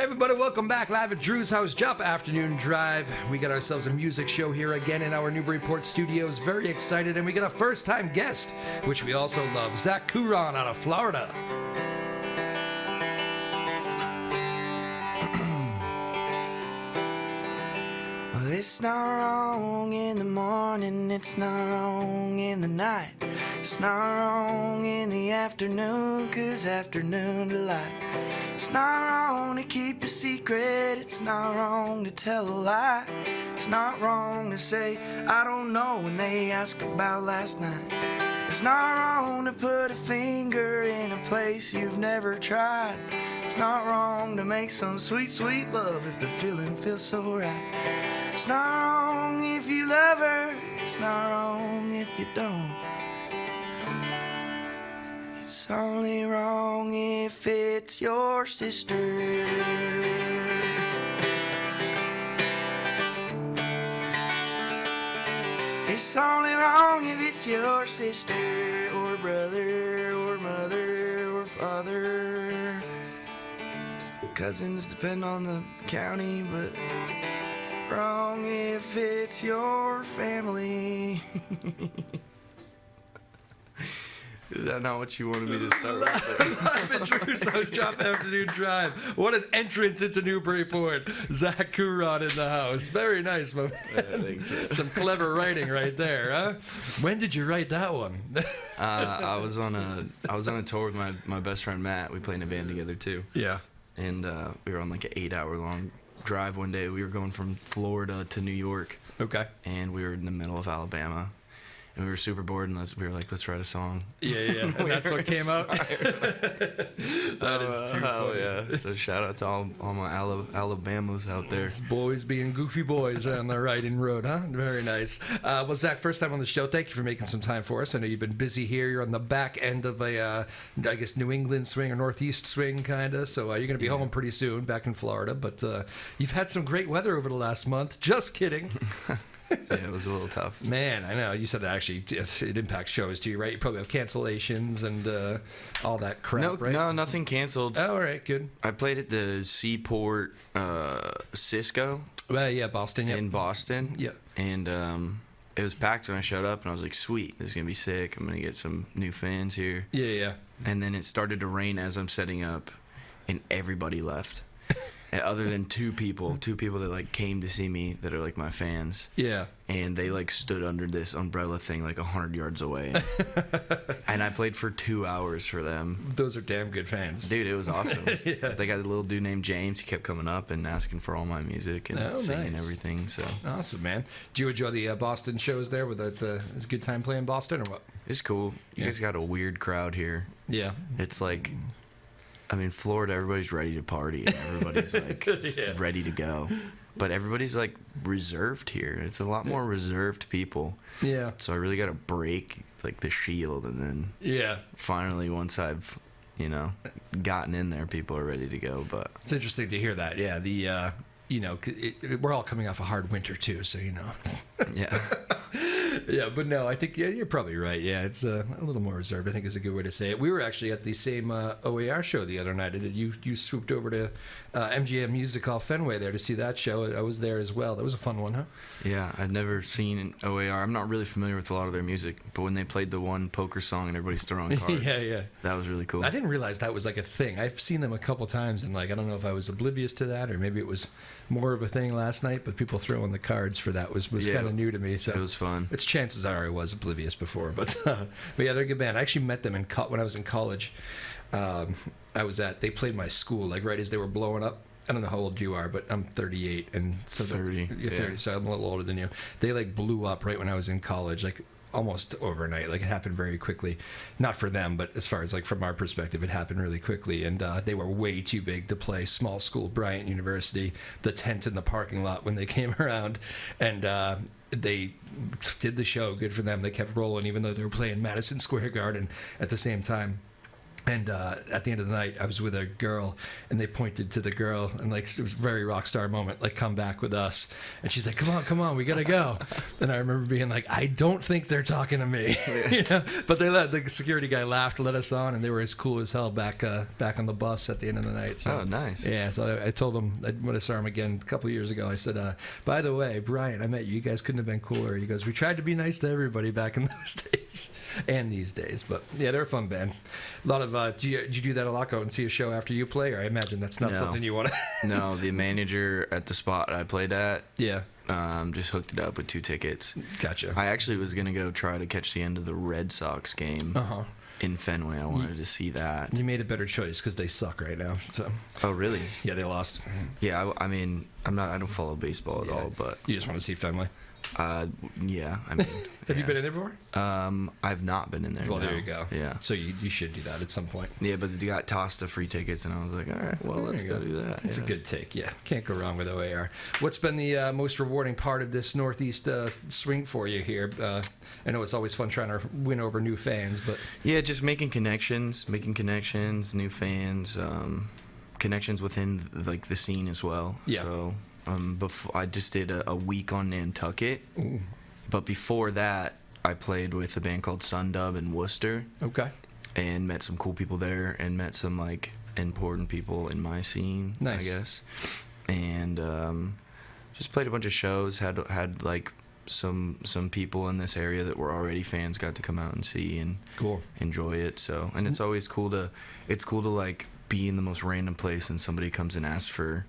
Everybody, welcome back live at Drew's House, Joppa Afternoon Drive. We got ourselves a music show here again in our Newburyport studios. Very excited, and we got a first-time guest, which we also love, Zack Couron out of Florida. Well, it's not wrong in the morning, it's not wrong in the night. It's not wrong in the afternoon, 'cause afternoon delight. It's not wrong to keep a secret, it's not wrong to tell a lie. It's not wrong to say, I don't know, when they ask about last night. It's not wrong to put a finger in a place you've never tried. It's not wrong to make some sweet, sweet love if the feeling feels so right. It's not wrong if you love her, it's not wrong if you don't. It's only wrong if it's your sister. It's only wrong if it's your sister, or brother, or mother, or father. Cousins depend on the county, but wrong if it's your family. Is that not what you wanted me to start with there? Live at Drew's House, Joppa Afternoon Drive. What an entrance into Newburyport. Zack Couron in the house. Very nice, my man. Yeah, thanks. Some clever writing right there, huh? When did you write that one? I was on a tour with my best friend Matt. We played in a band together too. Yeah. And we were on like an 8-hour long drive one day. We were going from Florida to New York. Okay. And we were in the middle of Alabama. And we were super bored, and we were like, let's write a song. Yeah. And that's what came out? That is too funny. Yeah. So shout out to all my Alabamas out there. Boys being goofy boys on the riding road, huh? Very nice. Well, Zack, first time on the show. Thank you for making some time for us. I know you've been busy here. You're on the back end of a, I guess, New England swing or Northeast swing, kind of. So you're going to be home pretty soon, back in Florida. But you've had some great weather over the last month. Just kidding. Yeah, it was a little tough. Man, I know. You said that actually it impacts shows too, right? You probably have cancellations and all that crap, right? No, nothing canceled. Oh, all right, good. I played at the Seaport Cisco. Yeah, Boston, yeah. In Boston. Yeah. And it was packed when I showed up, and I was like, sweet, this is going to be sick. I'm going to get some new fans here. Yeah. And then it started to rain as I'm setting up, and everybody left. Other than two people that like came to see me that are like my fans. Yeah. And they like stood under this umbrella thing like 100 yards away. And I played for 2 hours for them. Those are damn good fans. Dude, it was awesome. Yeah. They got a little dude named James. He kept coming up and asking for all my music and singing everything. So awesome, man. Do you enjoy the Boston shows there? Was it a good time playing Boston or what? It's cool. You guys got a weird crowd here. Yeah. It's like, I mean, Florida, everybody's ready to party. And everybody's like ready to go. But everybody's like reserved here. It's a lot more reserved people. Yeah. So I really got to break like the shield, and then finally once I've gotten in there, people are ready to go. But it's interesting to hear that. Yeah. The we're all coming off a hard winter too, so Yeah. Yeah, but no, I think you're probably right. Yeah, it's a little more reserved, I think is a good way to say it. We were actually at the same OAR show the other night. You swooped over to MGM Music Hall Fenway there to see that show. I was there as well. That was a fun one, huh? Yeah, I'd never seen OAR. I'm not really familiar with a lot of their music, but when they played the one poker song and everybody's throwing cards, that was really cool. I didn't realize that was like a thing. I've seen them a couple times, and like I don't know if I was oblivious to that, or maybe it was more of a thing last night, but people throwing the cards for that was kind of new to me. So it was fun. It's chances are I was oblivious before, but yeah, they're a good band. I actually met them when I was in college. They played my school like right as they were blowing up. I don't know how old you are, but I'm 38, and so 30. You're 30, so I'm a little older than you. They like blew up right when I was in college, like almost overnight. Like it happened very quickly. Not for them, but as far as like from our perspective, it happened really quickly. And they were way too big to play small school Bryant University, the tent in the parking lot when they came around, and they did the show. Good for them. They kept rolling, even though they were playing Madison Square Garden at the same time. And at the end of the night, I was with a girl, and they pointed to the girl, and like it was a very rock star moment. Like, come back with us. And she's like, come on, we gotta go. And I remember being like, I don't think they're talking to me. You know? But the security guy laughed, let us on, and they were as cool as hell back on the bus at the end of the night. So, Oh, nice. Yeah. So I told them when I saw him again a couple of years ago. I said, by the way, Brian, I met you. You guys couldn't have been cooler. He goes, we tried to be nice to everybody back in those days and these days. But yeah, they're a fun band. A lot of do you do that a lot? Go and see a show after you play, or I imagine that's not something you want to. No, the manager at the spot I played at, Yeah, just hooked it up with 2 tickets. gotcha. I actually was gonna go try to catch the end of the Red Sox game in Fenway. I wanted to see that. You made a better choice because they suck right now. So Oh, really? yeah, they lost. Yeah. I mean, I don't follow baseball at all, but You just want to see Fenway. yeah. I mean, Have you been in there before? I've not been in there. Well, no. there you go. Yeah. So you should do that at some point. Yeah, but they got tossed the free tickets, and I was like, all right, well, There let's you go do that. It's yeah. a good take. Yeah, can't go wrong with OAR. What's been the most rewarding part of this Northeast swing for you here? I know it's always fun trying to win over new fans, but Yeah, just making connections, new fans, connections within like the scene as well. Yeah. So before I just did a week on Nantucket, but before that I played with a band called Sundub in Worcester okay. and met some cool people there and met some like important people in my scene, Nice. I guess. And just played a bunch of shows. Had like some people in this area that were already fans got to come out and see and Cool. enjoy it. So, and it's always cool to like be in the most random place and somebody comes and asks for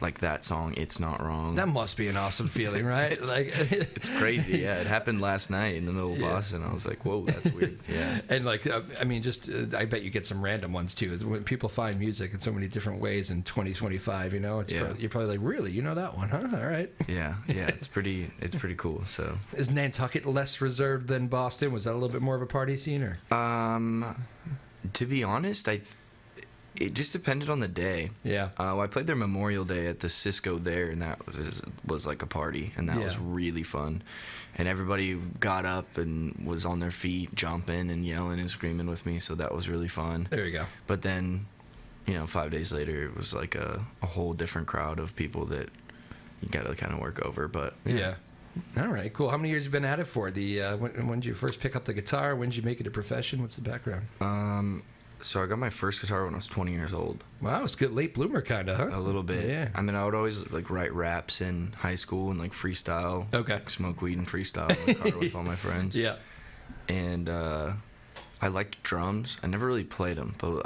like that song, It's Not Wrong. That must be an awesome feeling, right? It's crazy. Yeah, it happened last night in the middle of Yeah. Boston. I was like, whoa, that's weird. Yeah. And like, I mean, just I bet you get some random ones too. When people find music in so many different ways in 2025, you know, Yeah. you're probably like, really, you know that one, huh? All right. Yeah, it's pretty cool. So, Is Nantucket less reserved than Boston? Was that a little bit more of a party scene, or? to be honest, it just depended on the day. Yeah. I played their Memorial Day at the Cisco there, and that was like a party, and that Yeah. was really fun. And everybody got up and was on their feet, jumping and yelling and screaming with me, so that was really fun. There you go. But then, 5 days later, it was like a whole different crowd of people that you got to kind of work over. But Yeah. All right, cool. How many years have you been at it for? When did you first pick up the guitar? When did you make it a profession? What's the background? So I got my first guitar when I was 20 years old. Wow, it's a good late bloomer kind of, huh? A little bit. Yeah. I mean, I would always like write raps in high school and like freestyle. Okay. Like, smoke weed and freestyle in the car with all my friends. Yeah. And I liked drums. I never really played them, but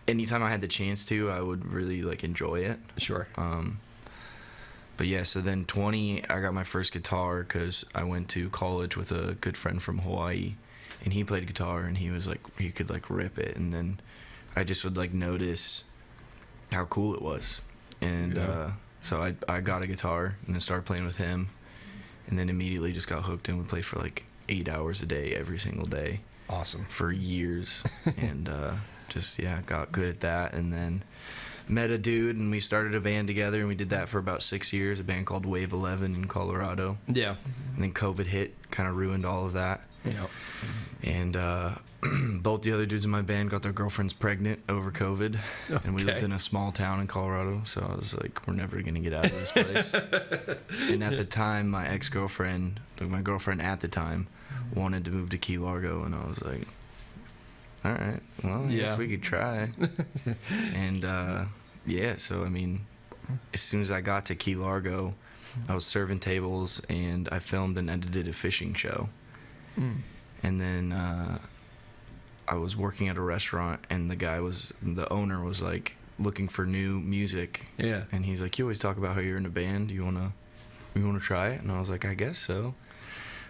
anytime I had the chance to, I would really like enjoy it. Sure. But yeah, so then 20, I got my first guitar because I went to college with a good friend from Hawaii, and he played guitar, and he was like, he could like rip it, and then I just would like notice how cool it was, and Yeah. so I got a guitar and then started playing with him, and then immediately just got hooked and would play for like 8 hours a day every single day Awesome. for years, and just got good at that, and then met a dude and we started a band together, and we did that for about 6 years, a band called Wave 11 in Colorado. Yeah. And then COVID hit, kind of ruined all of that. Yeah. And both the other dudes in my band got their girlfriends pregnant over COVID. And we lived Okay. in a small town in Colorado, so I was like, we're never going to get out of this place. And at the time, my ex-girlfriend, like my girlfriend at the time, wanted to move to Key Largo, and I was like, all right, well, I guess Yeah. we could try. And so I mean, as soon as I got to Key Largo, I was serving tables, and I filmed and edited a fishing show. And then I was working at a restaurant, and the owner was like looking for new music. Yeah. And he's like, you always talk about how you're in a band. You wanna try it? And I was like, I guess so.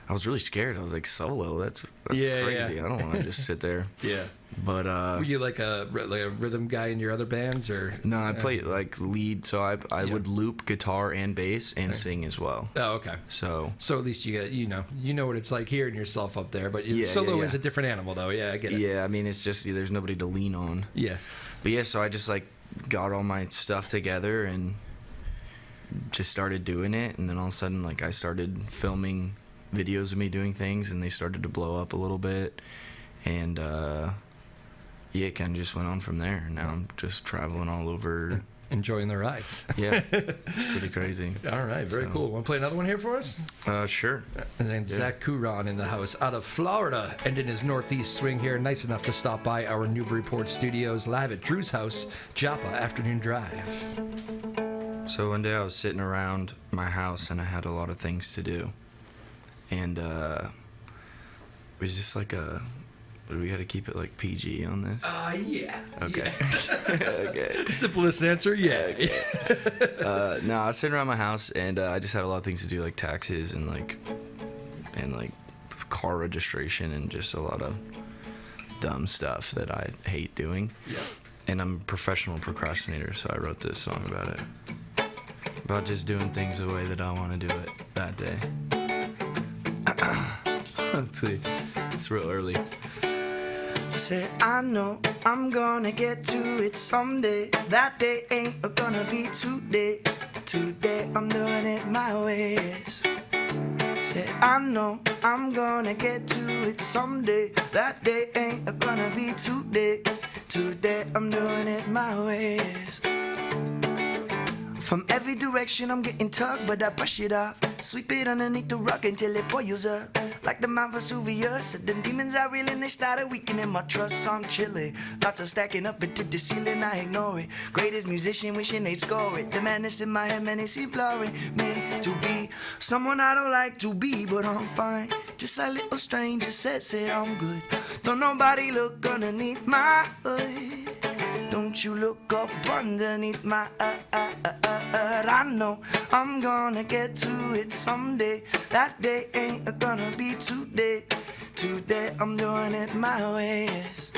I was really scared. I was like, solo? That's Yeah, crazy. yeah. I don't want to just sit there. Yeah. But Were you like a rhythm guy in your other bands, or? no, I played like lead, so I Yeah. would loop guitar and bass and Right. sing as well. Oh, okay. So So at least you get, you know what it's like hearing yourself up there, but solo is a different animal, though. Yeah, I get it. yeah, I mean, it's just there's nobody to lean on. Yeah. But yeah, so I just like got all my stuff together and just started doing it, and then all of a sudden like I started filming videos of me doing things, and they started to blow up a little bit, and yeah, it kind of just went on from there. Now I'm just traveling all over. Enjoying the ride. Yeah, it's pretty crazy. All right, very cool. Want to play another one here for us? Sure. And Zack Couron in the house out of Florida, ending his northeast swing here. Nice enough to stop by our Newburyport studios live at Drew's house, Joppa Afternoon Drive. So one day I was sitting around my house and I had a lot of things to do. And it was just like we got to keep it like PG on this? Yeah. Okay. Yeah. Okay. Simplest answer, yeah. No, I was sitting around my house and I just had a lot of things to do, like taxes and like car registration and just a lot of dumb stuff that I hate doing. Yeah. And I'm a professional procrastinator, so I wrote this song about it. About just doing things the way that I want to do it that day. Let's see. It's real early. Said I know I'm gonna get to it someday. That day ain't gonna be today. Today I'm doing it my ways. Said I know I'm gonna get to it someday. That day ain't gonna be today. Today I'm doing it my ways. From every direction I'm getting tugged, but I brush it off. Sweep it underneath the rug until it boils up. Like the Mount Vesuvius, the demons are real and they started weakening my trust, so I'm chilling. Thoughts are stacking up into the ceiling, I ignore it. Greatest musician wishing they'd score it. The madness in my head, man, it's imploring me to be someone I don't like to be, but I'm fine. Just a little stranger said I'm good. Don't nobody look underneath my hood. Don't you look up underneath my I know I'm gonna get to it someday. That day ain't gonna be today. Today I'm doing it my ways.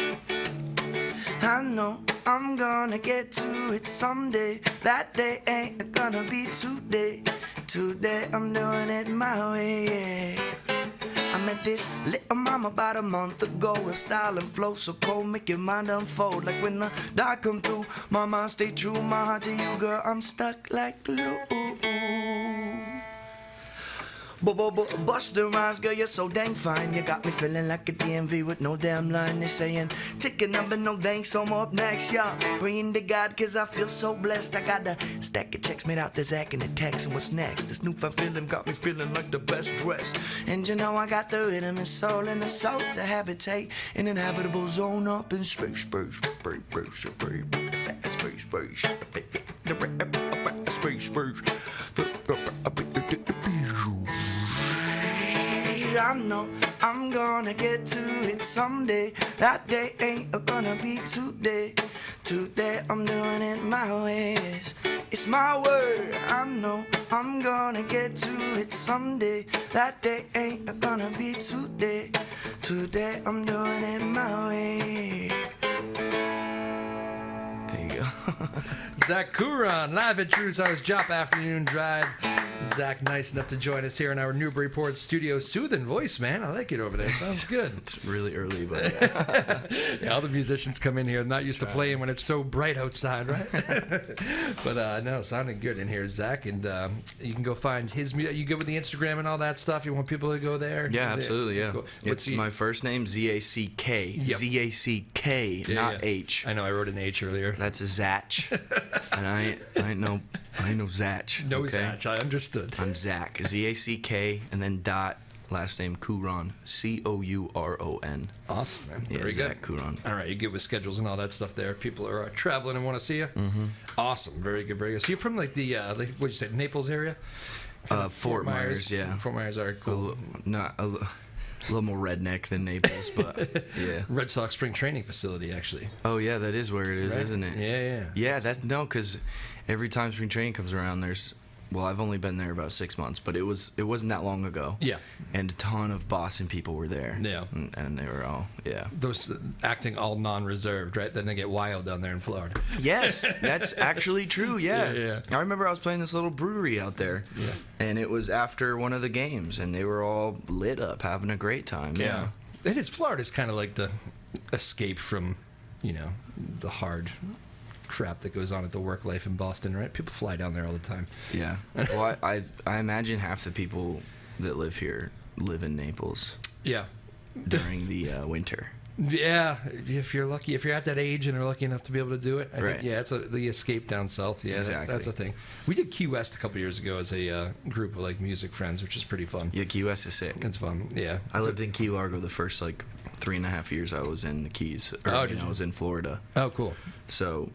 I know I'm gonna get to it someday. That day ain't gonna be today. Today I'm doing it my way. I met this little mama about a month ago. Her style and flow so cold, make your mind unfold. Like when the dark come through, my mind stay true, my heart to you, girl, I'm stuck like glue. Busta Rhymes, girl, you're so dang fine. You got me feeling like a DMV with no damn line. They're saying, tick a number, no thanks, I'm up next, y'all. Praying to God, cause I feel so blessed. I got a stack of checks made out to Zack and the tax. And what's next? This newfound feeling got me feeling like the best dressed. And you know I got the rhythm and soul and the soul to habitate in an habitable zone up in space. I know I'm gonna get to it someday. That day ain't gonna be today. Today I'm doing it my ways. It's my word. I know I'm gonna get to it someday. That day ain't gonna be today. Today I'm doing it my way. There you go. Zack Couron, live at Drew's house, Joppa Afternoon Drive. Zack, nice enough to join us here in our Newburyport studio. Soothing voice, man. I like it over there. Sounds good. It's really early, but yeah, all the musicians come in here. Not used to playing when it's so bright outside, right? But no, sounding good in here, Zack. And you can go find his music. You good with the Instagram and all that stuff? You want people to go there? yeah, absolutely, yeah. Cool. It's my first name, Zack. Yep. Zack, not H. I know, I wrote an H earlier. That's a Zatch, and I ain't no Zatch. No okay? Zatch, I understood. I'm Zack, Zack, and then dot, last name Couron, Couron. Awesome, man. Yeah, Very Zack good. Couron. All right, you good with schedules and all that stuff there. People are traveling and want to see you. Mm-hmm. Awesome, very good, very good. So you're from like the what'd you say, Naples area? Fort Myers, yeah. Fort Myers, all right, cool. A little more redneck than Naples, but yeah. Red Sox spring training facility, actually. Oh yeah, that is where it is, Right? isn't it? Yeah. Yeah, because every time spring training comes around, well, I've only been there about 6 months, but it wasn't that long ago. Yeah. And a ton of Boston people were there. Yeah. And they were all, yeah. Those acting all non-reserved, right? Then they get wild down there in Florida. Yes, that's actually true, yeah. Yeah. I remember I was playing this little brewery out there. Yeah. And it was after one of the games, and they were all lit up, having a great time. Yeah. It is. Florida's kind of like the escape from, the hard crap that goes on at the work life in Boston, right? People fly down there all the time. Yeah. Well, I imagine half the people that live here live in Naples Yeah. during the winter. Yeah, if you're lucky, if you're at that age and are lucky enough to be able to do it, I Right. think, yeah, it's the escape down south. Yeah, Exactly. that's a thing. We did Key West a couple years ago as a group of like music friends, which is pretty fun. Yeah, Key West is sick. It's fun. Yeah, I lived in Key Largo the first like 3.5 years I was in the Keys. Or, Oh, you did know, you? I was in Florida. Oh, cool. So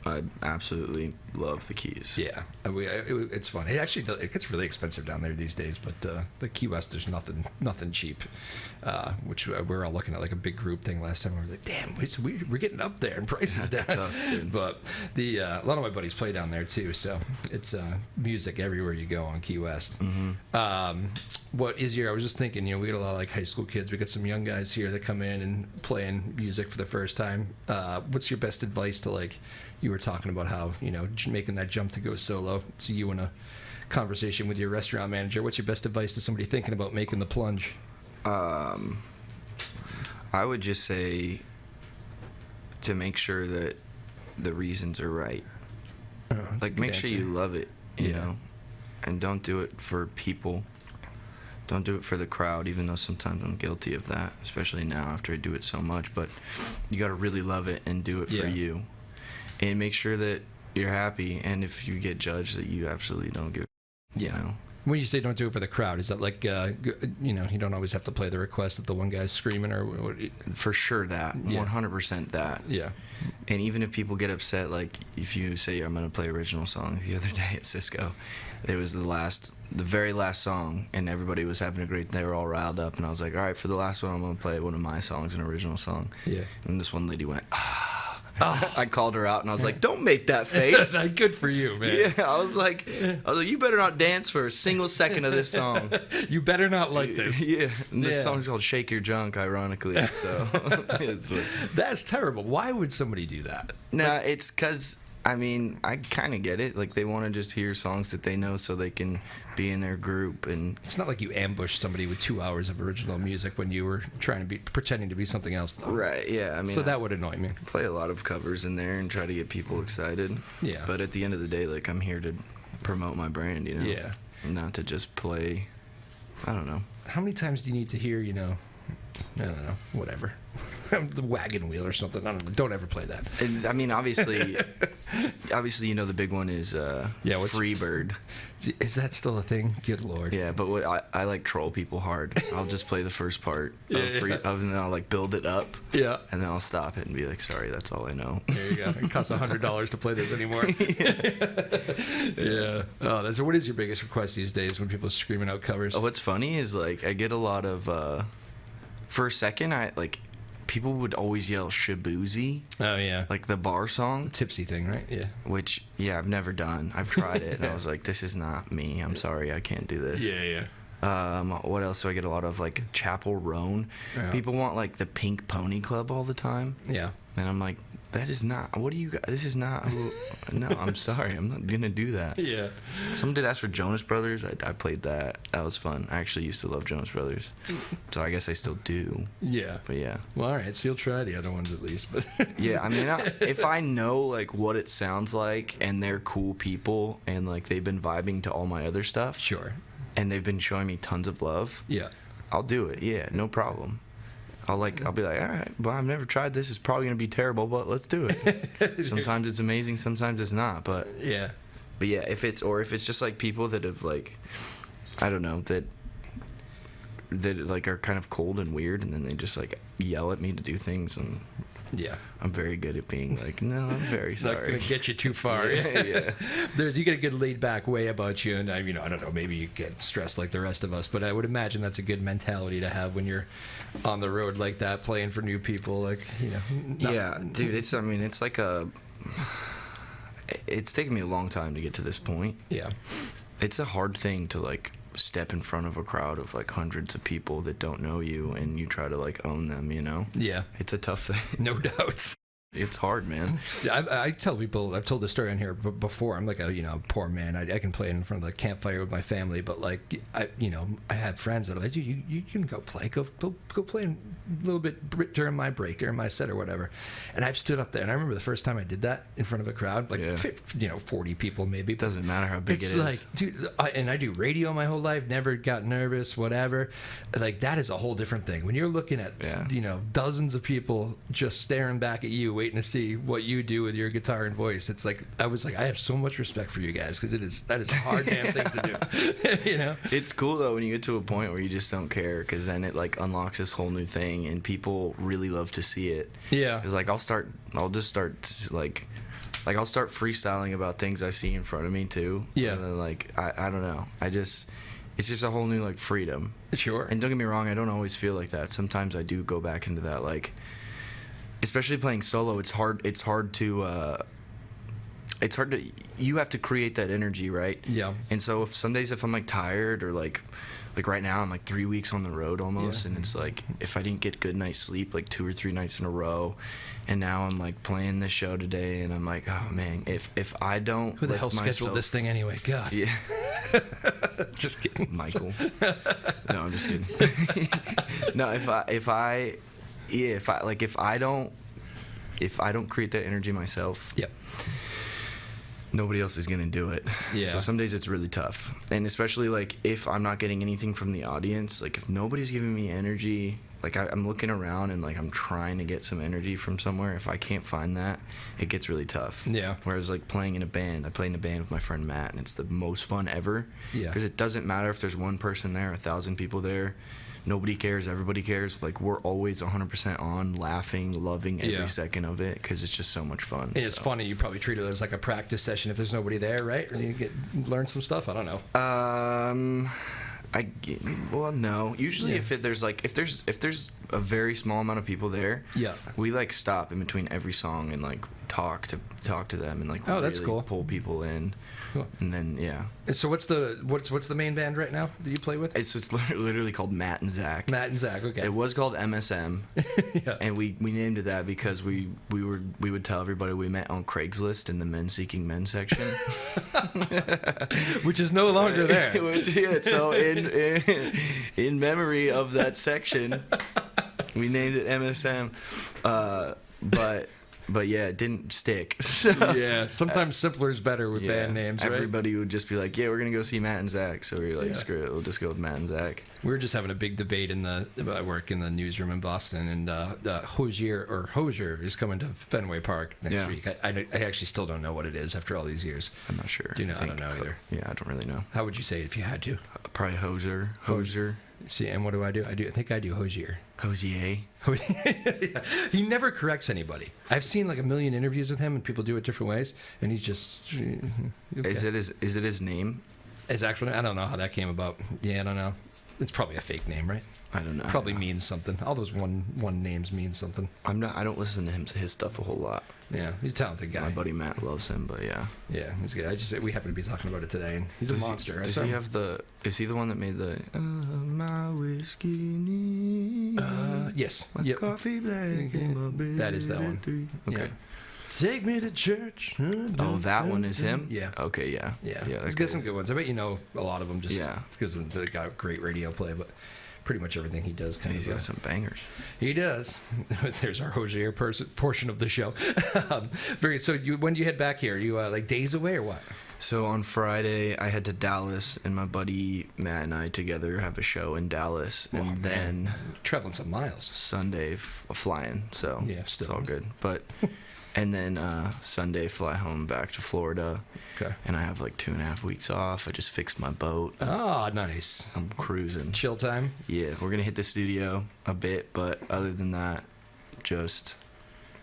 I absolutely love the Keys. Yeah, it's fun. It actually it gets really expensive down there these days, but the Key West, there's nothing cheap. Which we were all looking at like a big group thing last time. We were like, damn, we're getting up there in prices That's down. tough, dude. But a lot of my buddies play down there too, so it's music everywhere you go on Key West. Mm-hmm. What is I was just thinking, we get a lot of like high school kids. We got some young guys here that come in and playing music for the first time. What's your best advice to like? You were talking about how making that jump to go solo. So you in a conversation with your restaurant manager. What's your best advice to somebody thinking about making the plunge? I would just say to make sure that the reasons are right. Like make sure you love it, you know, and don't do it for people. Don't do it for the crowd, even though sometimes I'm guilty of that, especially now after I do it so much. But you got to really love it and do it for you. And make sure that you're happy. And if you get judged, that you absolutely don't give you know. When you say don't do it for the crowd, is that like, you don't always have to play the request that the one guy's screaming or what? For sure that. 100% that. Yeah. And even if people get upset, like if you say I'm going to play original song, the other day at Cisco, it was the very last song, and everybody was having a great, they were all riled up, and I was like, all right, for the last one, I'm going to play one of my songs, an original song. Yeah. And this one lady went, I called her out, and I was like, don't make that face. That's good for you, man. Yeah, I was like, you better not dance for a single second of this song. You better not like this. Yeah. And this song's called Shake Your Junk, ironically, so. That's terrible. Why would somebody do that? Nah, it's because, I kind of get it. Like, they want to just hear songs that they know so they can be in their group. And it's not like you ambushed somebody with 2 hours of original music when you were pretending to be something else, though. Right, yeah. So that would annoy me. Play a lot of covers in there and try to get people excited. Yeah. But at the end of the day, like, I'm here to promote my brand, Yeah. Not to just play, I don't know. How many times do you need to hear, I don't know, whatever. The wagon wheel or something. I don't know. Don't ever play that. And, obviously, the big one is Freebird. Is that still a thing? Good Lord. Yeah, but I like troll people hard. I'll just play the first part and then I'll like build it up. Yeah. And then I'll stop it and be like, sorry, that's all I know. There you go. It costs $100 to play this anymore. Yeah. Oh, what is your biggest request these days when people are screaming out covers? Oh, what's funny is like I get a lot of for a second people would always yell Shabuzi. Oh, yeah. Like the bar song. The tipsy thing, right? Yeah. Which, I've never done. I've tried it, and I was like, this is not me. I'm sorry, I can't do this. Yeah, yeah. What else do I get a lot of? Like Chapel Roan. Yeah. People want like the Pink Pony Club all the time. Yeah. And I'm like, that is not, what do you guys, this is not, no, I'm sorry, I'm not going to do that. Yeah. Someone did ask for Jonas Brothers. I played that. That was fun. I actually used to love Jonas Brothers. So I guess I still do. Yeah. But yeah. Well, all right, so you'll try the other ones at least. But yeah, if I know like what it sounds like and they're cool people and like they've been vibing to all my other stuff. Sure. And they've been showing me tons of love. Yeah. I'll do it. Yeah, no problem. I'll be like, all right, well, I've never tried this. It's probably going to be terrible, but let's do it. Sometimes it's amazing, sometimes it's not. But yeah, if it's just like people that have like, I don't know, that like are kind of cold and weird, and then they just like yell at me to do things, and yeah, I'm very good at being like, no, I'm very sorry. It's not going to get you too far. Yeah. You get a good laid back way about you, and I don't know, maybe you get stressed like the rest of us, but I would imagine that's a good mentality to have when you're on the road like that, playing for new people, like, Yeah, dude, it's like it's taken me a long time to get to this point. Yeah. It's a hard thing to like step in front of a crowd of like hundreds of people that don't know you and you try to like own them, Yeah. It's a tough thing. No doubt. It's hard, man. I tell people, I've told this story on here before. I'm like a poor man. I can play in front of the campfire with my family, but like I have friends that are like, dude, you can go play, go play a little bit during my break, during my set or whatever. And I've stood up there, and I remember the first time I did that in front of a crowd, like 40 people maybe. It doesn't matter how big it is. It's like, dude, and I do radio my whole life, never got nervous, whatever. Like that is a whole different thing. When you're looking at dozens of people just staring back at you, waiting to see what you do with your guitar and voice, it's like I have so much respect for you guys, because that is a hard damn thing to do. It's cool though when you get to a point where you just don't care, because then it like unlocks this whole new thing, and people really love to see it. Yeah. Because like I'll start freestyling about things I see in front of me too. Yeah. And then like I don't know. It's just a whole new like freedom. Sure. And don't get me wrong, I don't always feel like that. Sometimes I do go back into that, like, especially playing solo. It's hard to you have to create that energy, right? Yeah. And so if some days if I'm like tired, or like right now I'm like 3 weeks on the road almost, and it's like if I didn't get good night's sleep like 2 or 3 nights in a row, and now I'm like playing this show today, and I'm like, oh man, if I don't who the hell scheduled this thing anyway? God. Yeah. Just kidding, Michael. No, I'm just kidding. No, if I don't create that energy myself, yep, nobody else is gonna do it. Yeah. So some days it's really tough, and especially like if I'm not getting anything from the audience, like if nobody's giving me energy, like I'm looking around and like I'm trying to get some energy from somewhere. If I can't find that, it gets really tough. Yeah. Whereas like playing in a band, I play in a band with my friend Matt, and it's the most fun ever. Yeah. Because it doesn't matter if there's one person there, 1,000 people there. Nobody cares. Everybody cares. Like we're always 100% on, laughing, loving every second of it, because it's just so much fun. And it's funny. You probably treat it as like a practice session if there's nobody there, right? Or you learn some stuff. I don't know. Well, no. Usually, if there's a very small amount of people there, we like stop in between every song and like talk to them, and like that's really cool. pull people in. Cool. And then So what's the main band right now that you play with? It's just literally called Matt and Zack. Matt and Zack. Okay. It was called MSM, and we named it that because we would tell everybody we met on Craigslist in the Men Seeking Men section, which is no longer there. So in memory of that section, we named it MSM, but yeah, it didn't stick. So, yeah, sometimes simpler is better with band names, right? Everybody would just be like, yeah, we're going to go see Matt and Zack. So we were like, screw it, we'll just go with Matt and Zack. We were just having a big debate I work in the newsroom in Boston, and Hosier is coming to Fenway Park next week. I actually still don't know what it is after all these years. I'm not sure. Do you know? I don't know either. Yeah, I don't really know. How would you say it if you had to? Probably Hosier. See, and what do? I think I do Hosier. Hosier. He never corrects anybody. I've seen like a million interviews with him, and people do it different ways, and he's just. Okay. Is it his name? His actual name? I don't know how that came about. Yeah, I don't know. It's probably a fake name, right? I don't know. Probably means something. All those one names mean something. I don't listen to his stuff a whole lot. Yeah, he's a talented guy. My buddy Matt loves him, but yeah. Yeah, he's good. We happen to be talking about it today, and he's a monster. Is he the one that made the my whiskey yes. my coffee black and my bed that is that one. Okay. Yeah. Take me to church. Oh, that one is him? Yeah. Okay, yeah. He's got some good ones. I bet you know a lot of them just because they got great radio play, but pretty much everything he does he's got some bangers. He does. There's our Hosier portion of the show. So when do you head back here? Are you like days away or what? So on Friday, I head to Dallas, and my buddy Matt and I together have a show in Dallas, and then traveling some miles. Sunday flying, so it's all good. But and then Sunday fly home back to Florida. Okay. And I have like 2.5 weeks off. I just fixed my boat. Oh, nice. I'm cruising. Chill time. Yeah, we're gonna hit the studio a bit, but other than that, just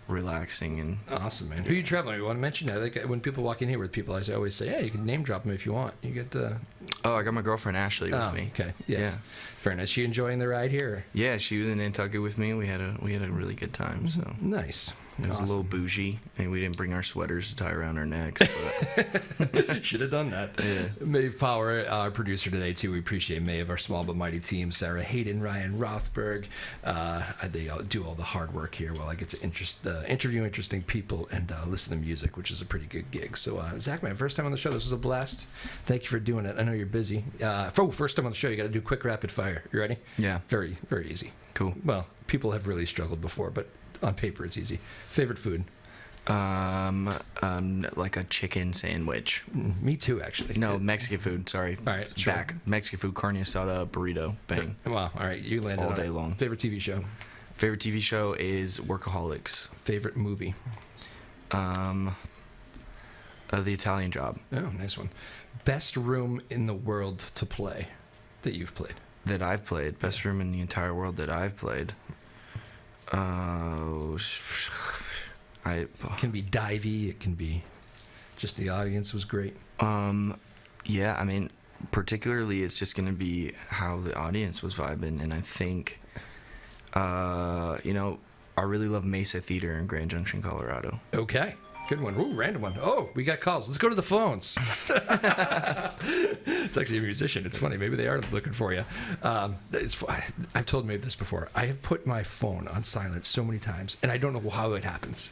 relaxing and awesome, man. Who are you traveling? You want to mention that? Like when people walk in here with people, I always say, "Hey, you can name drop them if you want." You get the. Oh, I got my girlfriend Ashley with me. Okay. Yes. Yeah. Fair enough. Is she enjoying the ride here? Yeah, she was in Nantucket with me. We had a really good time. So nice. It was a little bougie, and we didn't bring our sweaters to tie around our necks. But Should have done that. Yeah. Maeve Power, our producer today, too. We appreciate Maeve, our small but mighty team. Sarah Hayden, Ryan Rothberg. They all do all the hard work here while I get to interview interesting people and listen to music, which is a pretty good gig. So, Zach, man, first time on the show. This was a blast. Thank you for doing it. I know you're busy. First time on the show, you got to do quick rapid fire. You ready? Yeah. Very, very easy. Cool. Well, people have really struggled before, but on paper it's easy. Favorite food? Like a chicken sandwich. Me too, actually. No, Mexican food. Sorry. All right, sure. Back. Mexican food, carne asada, burrito, bang. Wow. All right, you landed All on day it. long. Favorite TV show? Favorite TV show is Workaholics. Favorite movie? The Italian Job. Oh, nice one. Best room in the world to play that you've played? That I've played. Best room in the entire world that I've played. It can be divey. It can be just the audience was great. Yeah, I mean, particularly it's just going to be how the audience was vibing. And I think, I really love Mesa Theater in Grand Junction, Colorado. Okay. Good one. Ooh, random one. Oh, we got calls. Let's go to the phones. It's actually a musician. It's funny. Maybe they are looking for you. I've told Maeve this before. I have put my phone on silent so many times, and I don't know how it happens.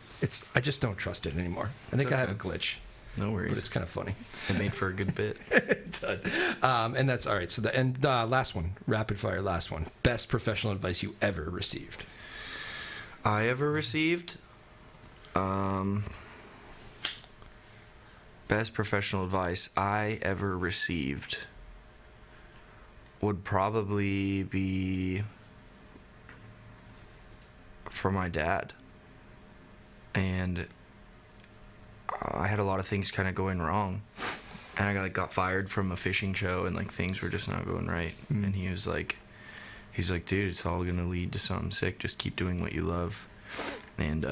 I just don't trust it anymore. I think I have a glitch. No worries. But it's kind of funny. It made for a good bit. It did. And that's all right. So last one, rapid fire. Last one. Best professional advice you ever received. I ever received. Best professional advice I ever received would probably be from my dad. And I had a lot of things kind of going wrong. And I got fired from a fishing show, and things were just not going right. Mm. And he's like, dude, it's all going to lead to something sick. Just keep doing what you love. And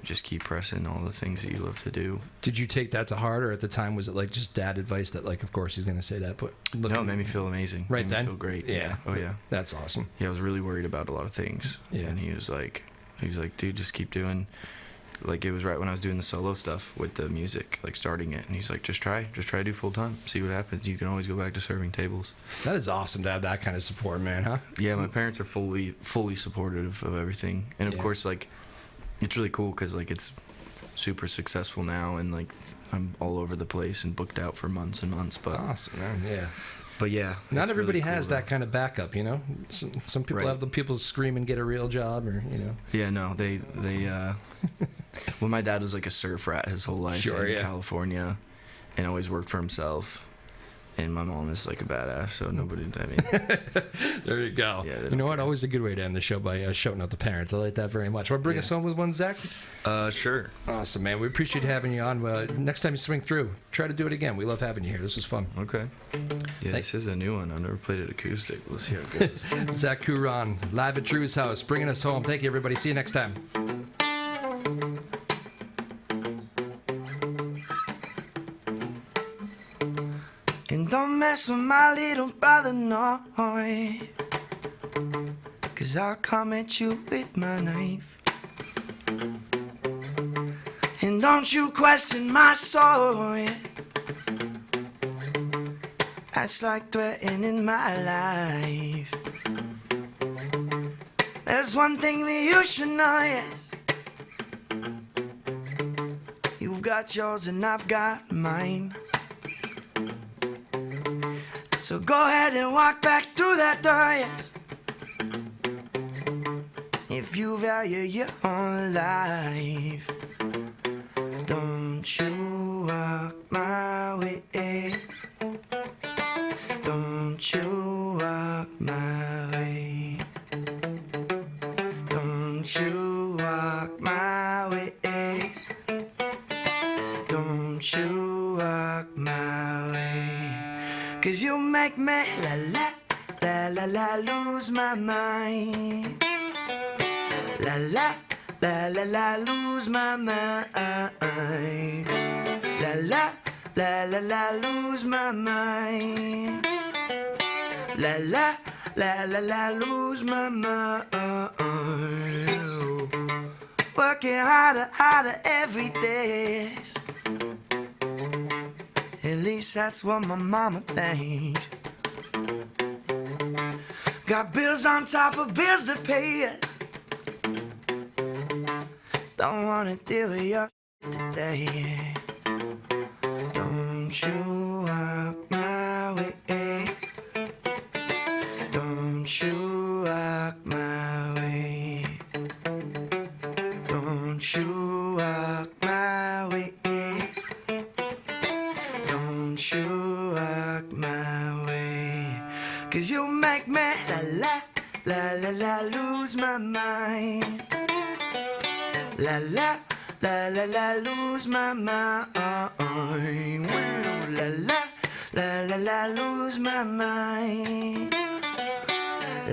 just keep pressing all the things that you love to do. Did you take that to heart, or at the time was it just dad advice that of course he's going to say that? But No, it made me feel amazing. Right made then? me feel great. Yeah. Oh yeah. That's awesome. Yeah, I was really worried about a lot of things. Yeah. And he was like, dude, just keep doing. It was right when I was doing the solo stuff with the music, starting it, and he's like, just try to do full time, see what happens. You can always go back to serving tables. That is awesome to have that kind of support, man, huh? Yeah, my parents are fully supportive of everything, and of course, it's really cool because it's super successful now, and I'm all over the place and booked out for months and months. But awesome, man. Yeah. But yeah, not everybody really cool, has that kind of backup, Some people Right. have the people scream and get a real job, or Yeah, no, they well, my dad was a surf rat his whole life in California, and always worked for himself. And my mom is a badass, so nobody. I mean, there you go. Yeah, you know what? Always a good way to end the show by shouting out the parents. I like that very much. Want to bring us home with one, Zach? Sure. Awesome, man. We appreciate having you on. Next time you swing through, try to do it again. We love having you here. This was fun. Okay. Yeah, this is a new one. I've never played it acoustic. We'll see how it goes. Zack Couron, live at Drew's house, bringing us home. Thank you, everybody. See you next time. And don't mess with my little brother, no. 'Cause I'll come at you with my knife. And don't you question my soul. That's like threatening my life. There's one thing that you should know, yes. You've got yours and I've got mine. So go ahead and walk back through that door, yes. If you value your own life, don't you walk my way. Don't you walk my way. Don't you walk my way. Don't you walk my way. 'Cause you make me la la la la la lose my mind. La la la la la lose my mind. La la la la la lose my mind. La la la la la lose my mind. working harder, harder every day. At least that's what my mama thinks. Got bills on top of bills to pay. Don't wanna deal with your today. Don't you walk my way. Don't you walk my way. Don't you walk my way. Don't you walk my way. 'Cause you make me la la la la la lose my mind. La la la la la lose my mind. La la la la la lose my mind.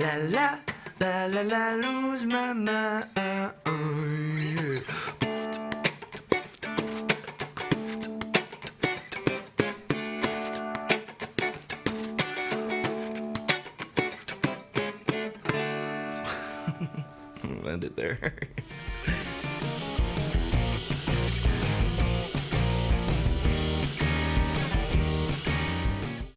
La la la la la lose my mind. End it there.